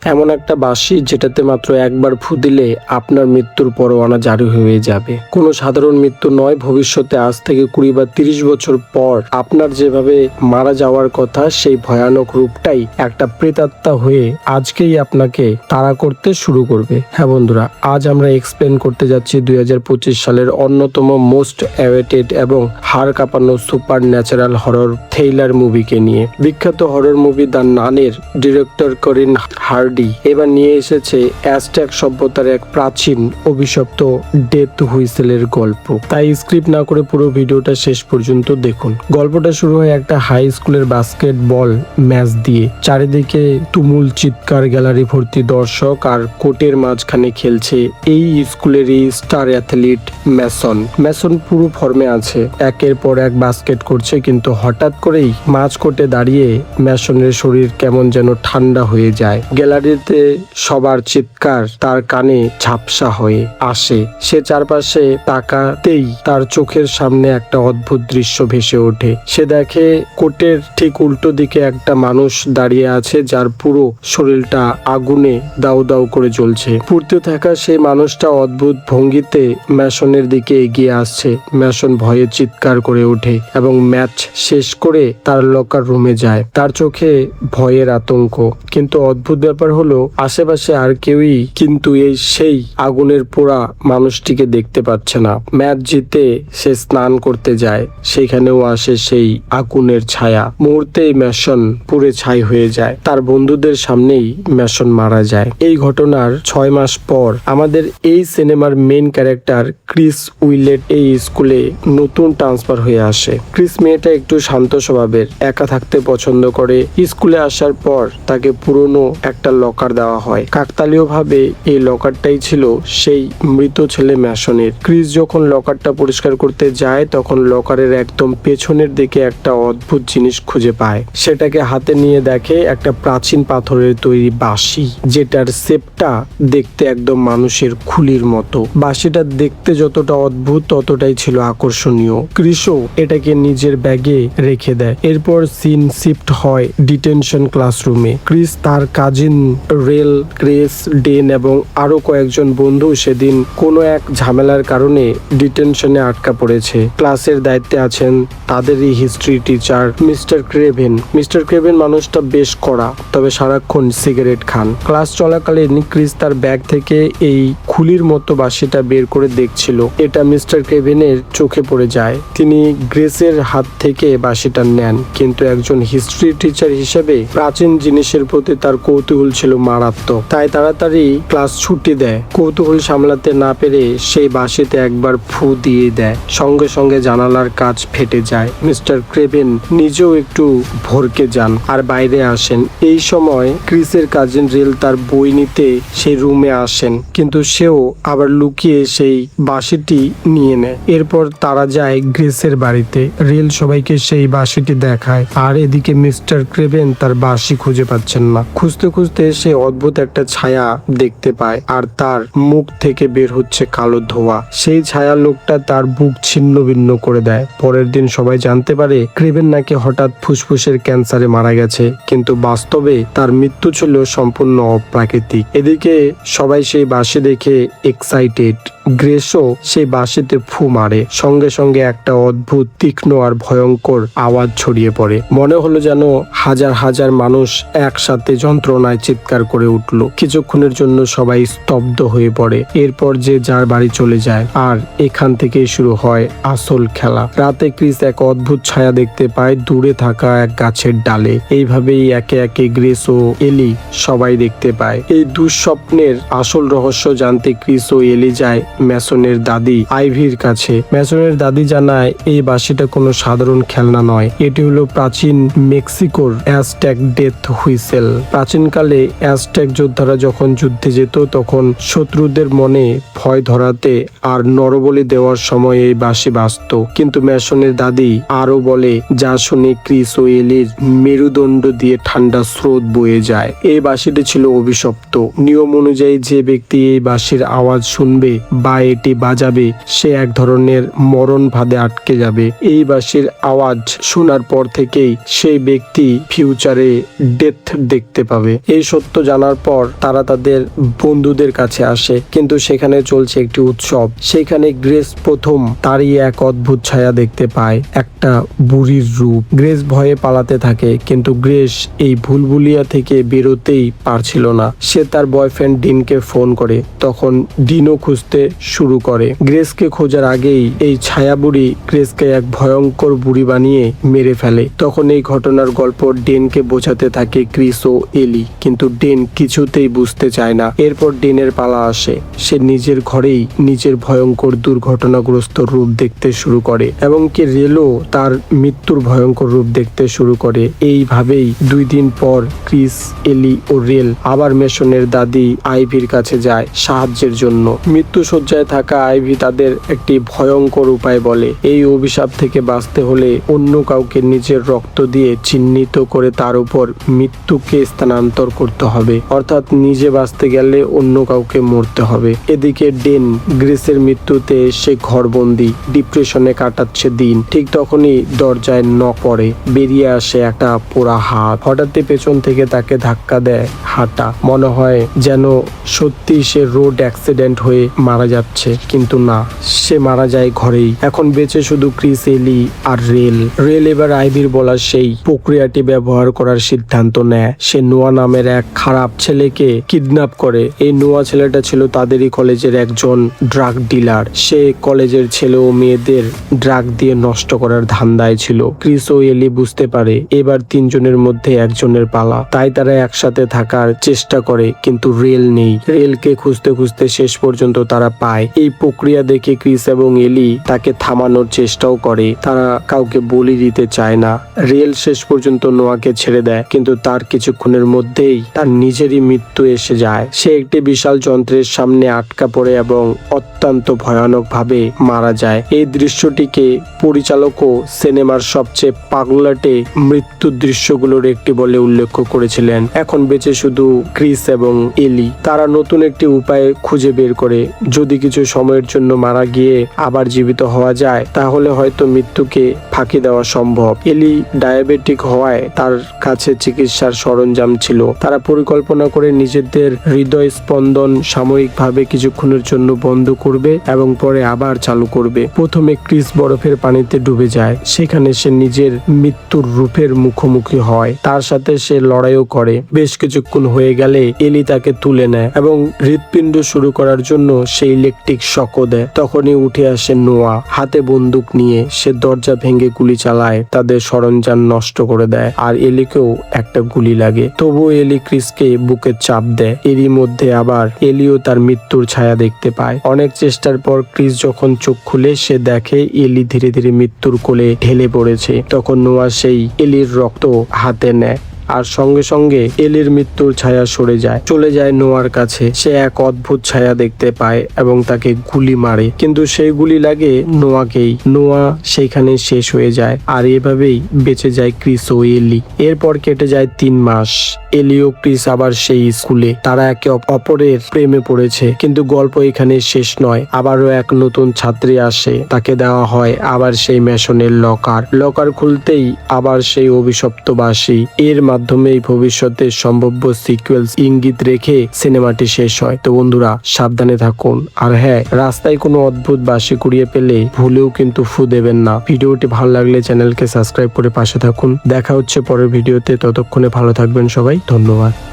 এমন একটা বাঁশি যেটাতে মাত্র একবার ফু দিলে আপনার মৃত্যুর পরোয়ানা জারি হয়ে যাবে। কোনো সাধারণ মৃত্যু নয়, ভবিষ্যতে আজ থেকে 20 বা 30 বছর পর আপনার যেভাবে মারা যাওয়ার কথা সেই ভয়ানক রূপটাই একটা প্রেতাত্মা হয়ে আজকেই আপনাকে তাড়া করতে শুরু করবে। হ্যাঁ বন্ধুরা, আজ আমরা এক্সপ্লেন করতে যাচ্ছি 2025 সালের অন্যতম মোস্ট অ্যাওয়েটেড এবং হাড় কাঁপানো সুপার ন্যাচারাল হরর থ্রিলার মুভিকে নিয়ে। বিখ্যাত হরর মুভি দ্য নানের ডিরেক্টর করিন হার্ডি এবার নিয়ে এসেছে অ্যাজটেক সভ্যতার এক প্রাচীন অভিশপ্ত ডেথ হুইসেলের গল্প। তাই স্ক্রিপ্ট না করে পুরো ভিডিওটা শেষ পর্যন্ত দেখুন। গল্পটা শুরু হয় একটা হাই স্কুলের বাস্কেটবল ম্যাচ দিয়ে। চারিদিকে তুমুল চিৎকার, গ্যালারি ভর্তি দর্শক, আর কোর্টের মাঝখানে খেলছে এই স্কুলেরই স্টার অ্যাথলিট ম্যাসন পুরো ফর্মে আছে, একের পর এক বাস্কেট করছে, কিন্তু হঠাৎ করেই মাঝ কোর্টে দাঁড়িয়ে ম্যাসনের শরীর কেমন যেন ঠান্ডা হয়ে যায়। গ্যালারিতে সবার চিৎকার তার কানে ঝাপসা হয়ে আসে। সে চারপাশে তাকাতেই তার চোখের সামনে একটা অদ্ভুত দৃশ্য ভেসে ওঠে। সে দেখে কোর্টের ঠিক উল্টো দিকে একটা মানুষ দাঁড়িয়ে আছে, যার পুরো শরীরটা আগুনে দাউ দাউ করে জ্বলছে। পুড়তে থাকা সেই মানুষটা অদ্ভুত ভঙ্গিতে ম্যাসনের দিকে এগিয়ে আসছে। ম্যাসন ভয়ে চিৎকার করে ওঠে এবং ম্যাচ শেষ করে তার লকার রুমে যায়। তার চোখে ভয়ের আতঙ্ক, কিন্তু অদ্ভুত ব্যাপার হলো আশেপাশে আর কেউই কিন্তু সেই আগুনের পোড়া মানুষটিকে দেখতে পাচ্ছে না। ম্যাচ জিতে সে স্নান করতে যায়, সেখানেও আসে সেই আগুনের ছায়া। মুহূর্তেই ম্যাসন পুড়ে ছাই হয়ে যায়। তার বন্ধুদের সামনেই ম্যাসন মারা যায়। এই ঘটনার 6 মাস পর আমাদের এই সিনেমার মেইন ক্যারেক্টার ক্রিস উইলেট এই স্কুলে নতুন ট্রান্সফার হয়ে আসে। ক্রিস মেয়েটা একটু শান্ত স্বভাবের, একা থাকতে পছন্দ করে। স্কুলে আসার পর তাকে পুরনো একটা লকার দেওয়া হয়। কাকতালীয়ভাবে এই লকারটাই ছিল সেই মৃত ছেলে ম্যাসনের। ক্রিস যখন লকারটা পরিষ্কার করতে যায় তখন লকারের একদম পেছনের দিকে একটা অদ্ভুত জিনিস খুঁজে পায়। সেটাকে হাতে নিয়ে দেখে একটা প্রাচীন পাথরের তৈরি বাঁশি, যেটার শেপটা দেখতে একদম মানুষের খুলির মতো। বাঁশিটা দেখতে যতটা অদ্ভুত ততটাই ছিল আকর্ষণীয়। ক্রিসও এটাকে নিজের ব্যাগে রেখে দেয়। এরপর সিন শিফট হয় ডিটেনশন ক্লাসরুমে। ক্রিস, তার কাজিন রেল, ক্রেস, ডেন এবং আরো কয়েকজন বন্ধু সেদিন কোনো এক ঝামেলার কারণে ডিটেনশনে আটকা পড়েছে। ক্লাসের দায়িত্বে আছেন তাদেরই হিস্ট্রি টিচার মিস্টার ক্রেভেন মানুষটা বেশ কড়া, তবে সারাক্ষণ সিগারেট খান। ক্লাস চলাকালীন ক্রিস তার ব্যাগ থেকে এই খুলির মতো বাঁশিটা বের করে দেখছিল। এটা মিস্টার ক্রেভেনের চোখে পড়ে যায়। তিনি গ্রেসের হাত থেকে বাঁশিটা নেন, কিন্তু একজন হিস্ট্রি টিচার হিসেবে প্রাচীন জিনিসের প্রতি তার কৌতূহল ছিল মারাত্মক। তাই তাড়াতাড়ি ক্লাস ছুটি দেয়। কৌতূহল সামলাতে না পেরে সেই বাঁশিতে একবার ফু দিয়ে দেয়। সঙ্গে সঙ্গে জানালার কাঁচ ফেটে যায়। মিস্টার ক্রেভেন নিজেও একটু ভরকে যান আর বাইরে আসেন। এই সময় ক্রিসের কাজিন রেল তার বই নিতে সেই রুমে আসেন, কিন্তু সেও আবার লুকিয়ে সেই বাঁশিটি নিয়ে নেয়। এরপর তারা যায় গ্রেসের বাড়িতে। রেল সবাইকে সেই বাঁশিটি দেখায়, আর এদিকে মিস্টার ক্রেভেন তার বাঁশি খুঁজে পাচ্ছেন না। খুঁজতে খুঁজতে সে অদ্ভুত একটা ছায়া দেখতে পায়, আর তার মুখ থেকে বের হচ্ছে কালো ধোঁয়া। সেই ছায়া লোকটা তার বুক ছিন্ন ভিন্ন করে দেয়। পরের দিন সবাই জানতে পারে ক্রেভেন নাকি হঠাৎ ফুসফুসের ক্যান্সারে মারা গেছে, কিন্তু বাস্তবে তার মৃত্যু ছিল সম্পূর্ণ অপ্রাকৃতিক। এদিকে সবাই সেই বাঁশি দেখে এক্সাইটেড। গ্রেসও সেই বাঁশিতে ফু মারে। সঙ্গে সঙ্গে একটা অদ্ভুত তীক্ষ্ণ আর ভয়ঙ্কর আওয়াজ ছড়িয়ে পড়ে। মনে হলো যেন হাজার হাজার মানুষ একসাথে যন্ত্রণায় চিৎকার করে উঠল। কিছুক্ষণের জন্য সবাই স্তব্ধ হয়ে পড়ে। এরপর যে যার বাড়ি চলে যায়, আর এখান থেকেই শুরু হয় আসল খেলা। রাতে ক্রিস এক অদ্ভুত ছায়া দেখতে পায় দূরে থাকা এক গাছের ডালে। এইভাবেই একে একে গ্রেস ও এলি সবাই দেখতে পায়। এই দুঃস্বপ্নের আসল রহস্য জানতে ক্রিস ও এলি যায় ম্যাসনের দাদি আইভির কাছে। ম্যাসনের দাদি জানায় এই বাঁশিটা কোনো সাধারণ খেলনা নয়, এটি হলো প্রাচীন মেক্সিকোর অ্যাজটেক ডেথ হুইসেল। প্রাচীনকালে অ্যাজটেক যোদ্ধারা যখন যুদ্ধে যেত তখন শত্রুদের মনে ভয় ধরাতে আর নরবলি দেওয়ার সময় এই বাঁশি বাজত। কিন্তু ম্যাসনের দাদি আরো বলে, যা শুনে ক্রিস ও এলির মেরুদণ্ড দিয়ে ঠান্ডা স্রোত বয়ে যায়। এই বাঁশিটি ছিল অভিশপ্ত। নিয়ম অনুযায়ী যে ব্যক্তি এই বাঁশির আওয়াজ শুনবে বা বা এটি বাজাবে সে এক ধরনের মরণ ফাঁদে আটকে যাবে। এই বাঁশির আওয়াজ শোনার পর থেকেই সেই ব্যক্তি ফিউচারে ডেথ দেখতে পাবে। এই সত্য জানার পর তারা তাদের বন্ধুদের কাছে আসে, কিন্তু সেখানে চলছে একটি উৎসব। সেখানে গ্রেস প্রথম তারই এক অদ্ভুত ছায়া দেখতে পায়, একটা বুড়ির রূপ। গ্রেস ভয়ে পালাতে থাকে, কিন্তু গ্রেস এই ভুলভুলিয়া থেকে বেরোতেই পারছিল না। সে তার বয়ফ্রেন্ড ডিনকে ফোন করে, তখন ডিনও খুঁজতে শুরু করে। গ্রেসকে খোঁজার আগেই এই ছায়া বুড়ি গ্রেসকে এক ভয়ঙ্কর বুড়ি বানিয়ে মেরে ফেলে। তখন এই ঘটনার গল্প ডেনকে বোঝাতে থাকে ক্রিস ও এলি, কিন্তু ডেন কিছুতেই বুঝতে চায় না। এরপর ডেনের পালা আসে। সে নিজের ঘরেই নিজের ভয়ঙ্কর দুর্ঘটনাগ্রস্ত রূপ দেখতে শুরু করে, এবং কি রেলও তার মৃত্যুর ভয়ঙ্কর রূপ দেখতে শুরু করে। এইভাবেই 2 দিন পর ক্রিস, এলি ও রেল আবার মেশনের দাদি আইভির কাছে যায় সাহায্যের জন্য। মৃত্যুশয্যায় থাকা আইভি তাদের একটি ভয়ঙ্কর উপায় বলে। এই অভিশাপ থেকে বাঁচতে হলে অন্য কাউকে নিজের রক্ত দিয়ে চিহ্নিত করে তার উপর মৃত্যুকে স্থানান্তর করতে হবে, অর্থাৎ নিজে বাঁচতে গেলে অন্য কাউকে মরতে হবে। এদিকে ডেন গ্রেসের মৃত্যুতে সে ঘরবন্দি ডিপ্রেশনে কাটাচ্ছে দিন। ঠিক তখনই দরজায় নক পড়ে। বেরিয়ে আসে একটা পোড়া হাত। হঠাৎই পেছন থেকে তাকে ধাক্কা দেয় হাঁটা। মনে হয় যেন সত্যি সে রোড অ্যাক্সিডেন্ট হয়ে মারা যাচ্ছে, কিন্তু না, সে মারা যায় ঘরেই। এখন বেঁচে শুধু ক্রিস, এলি আর রেল। রেল এবার আইভির বলা সেই প্রক্রিয়াটি ব্যবহার করার সিদ্ধান্ত নেয়। সে নোয়া নামের এক খারাপ ছেলেকে কিডন্যাপ করে। এই নোয়া ছেলেটা ছিল তাদেরই কলেজের একজন ড্রাগ ডিলার। সে কলেজের ছেলে ও মেয়েদের ড্রাগ দিয়ে নষ্ট করার ধান্দায় ছিল। ক্রিস ও এলি বুঝতে পারে এবার 3 জনের মধ্যে একজনের পালা, তাই তারা একসাথে থাকার চেষ্টা করে, কিন্তু রেল নেই। রেলকে খুঁজতে খুঁজতে শেষ পর্যন্ত তারা পায়। এই প্রক্রিয়া দেখে ক্রিস এবং এলি তাকে থামানোর চেষ্টাও করে। তারা কাউকে বলি দিতে চায় না। রেল শেষ পর্যন্ত নোয়াকে ছেড়ে দেয়, কিন্তু তার কিছুক্ষণের মধ্যেই তার নিজেরই মৃত্যু এসে যায়। সে একটি বিশাল যন্ত্রের সামনে আটকা পড়ে এবং অত্যন্ত ভয়ানক ভাবে মারা যায়। এই দৃশ্যটিকে পরিচালকও সিনেমার সবচেয়ে পাগলাটে মৃত্যুর দৃশ্যগুলোর একটি বলে উল্লেখ করেছিলেন। এখন বেঁচে শুধু ক্রিস এবং এলি। তারা নতুন একটি উপায় খুঁজে বের করে, যদি কিছু সময়ের জন্য মারা গিয়ে আবার জীবিত হওয়া যায় তাহলে হয়তো মৃত্যুকে ফাঁকি দেওয়া সম্ভব। এলি ডায়াবেটিক হওয়ায় তার কাছে চিকিৎসার সরঞ্জাম ছিল। তারা পরিকল্পনা করে নিজেদের হৃদয় স্পন্দন সাময়িকভাবে কিছুক্ষণের জন্য বন্ধ করবে এবং পরে আবার চালু করবে। প্রথমে ক্রিস বরফের পানিতে ডুবে যায়। সেখানে সে নিজের মৃত্যুর রূপের মুখোমুখি হয়। তার সাথে সে লড়াইও করে। বেশ কিছুক্ষণ হয়ে গেলে এলি তাকে তুলে নেয় এবং হৃৎপিণ্ড শুরু করার জন্য সে ইলেকট্রিক শকও দেয়। তখনই উঠে আসে নোয়া হাতে বন্দুক নিয়ে। সে দরজা ভেঙে গুলি চালায়, তাদের সরঞ্জাম নষ্ট করে দেয়, আর এলিকেও একটা গুলি লাগে। তবুও এলি ক্রিসকে বুকে চাপ দেয়। এরই মধ্যে আবার এলিও তার মৃত্যুর ছায়া দেখতে পায়। অনেক চেষ্টার পর ক্রিস যখন চোখ খুলে সে দেখে এলি ধীরে ধীরে মৃত্যুর কোলে ঢেলে পড়েছে। তখন নোয়া সেই এলির রক্ত হাতে নেয়, আর সঙ্গে সঙ্গে এলির মৃত্যুর ছায়া সরে যায়, চলে যায় নোয়ার কাছে। সে এক অদ্ভুত ছায়া দেখতে পায় এবং তাকে গুলি মারে, কিন্তু সেই গুলি লাগে নোয়াকেই। নোয়া সেইখানে শেষ হয়ে যায়, আর এভাবেই বেঁচে যায় ক্রিস ও এলি। এরপর কেটে যায় 3 মাস। এলি ও ক্রিস আবার সেই স্কুলে। তারা একে অপরের প্রেমে পড়েছে, কিন্তু গল্প এখানে শেষ নয়। আবারও এক নতুন ছাত্রী আসে, তাকে দেওয়া হয় আবার সেই মেশনের লকার খুলতেই আবার সেই অভিশপ্ত বাঁশি। এর মাধ্যমে ভবিষ্যতে সম্ভাব্য সিকুয়েলস ইঙ্গিত রেখে সিনেমাটি শেষ হয়। তো বন্ধুরা, সাবধানে থাকুন, আর হ্যাঁ, রাস্তায় কোনো অদ্ভুত বাঁশি কুড়িয়ে পেলে ভুলেও কিন্তু ফু দেবেন না। ভিডিওটি ভালো লাগলে চ্যানেলকে সাবস্ক্রাইব করে পাশে থাকুন। দেখা হচ্ছে পরের ভিডিওতে। ততক্ষণে ভালো থাকবেন সবাই। ধন্যবাদ।